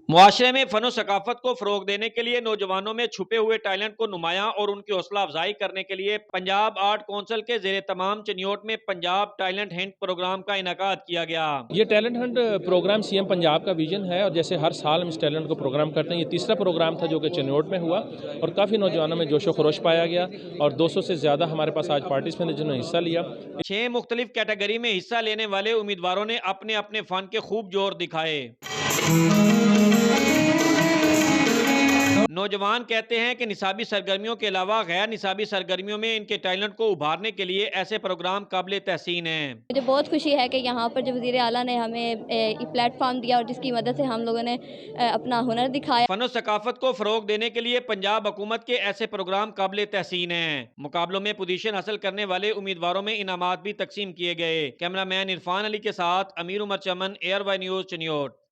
मुआशरे में फनो सकाफत को फरोग देने के लिए नौजवानों में छुपे हुए टैलेंट को नुमाया और उनकी हौसला अफजाई करने के लिए पंजाब आर्ट कौंसिल के जेर तमाम चनियोट में पंजाब टैलेंट हंट प्रोग्राम का इनकाद किया गया। ये talent hunt programme CM Punjab का विजन है और जैसे हर साल हम इस टैलेंट को प्रोग्राम करते हैं, ये तीसरा प्रोग्राम था जो कि चनियोट में हुआ और काफ़ी नौजवानों में जोशो खरोश पाया गया और 200 से ज़्यादा हमारे पास आज पार्टिसिपेंट ने जिन्होंने हिस्सा लिया। 6 मुख्तलिफ कैटेगरी में हिस्सा लेने वाले उम्मीदवारों ने अपने अपने फन के खूब जोर दिखाए। नौजवान कहते हैं कि निसाबी सरगर्मियों के अलावा गैर निसाबी सरगर्मियों में इनके टैलेंट को उभारने के लिए ऐसे प्रोग्राम काबिल तहसीन हैं। मुझे बहुत खुशी है कि यहाँ पर जो वज़ीर आला ने हमें एक प्लेटफॉर्म दिया और जिसकी मदद से हम लोगों ने अपना हुनर दिखाया। फनो सकाफत को फरोग देने के लिए पंजाब हुकूमत के ऐसे प्रोग्राम काबिल तहसीन हैं। मुकाबलों में पोजीशन हासिल करने वाले उम्मीदवारों में इनामात भी तकसीम किए गए। कैमरामैन इरफान अली के साथ अमीर उमर चमन, एयर वाई न्यूज़ चनियोट।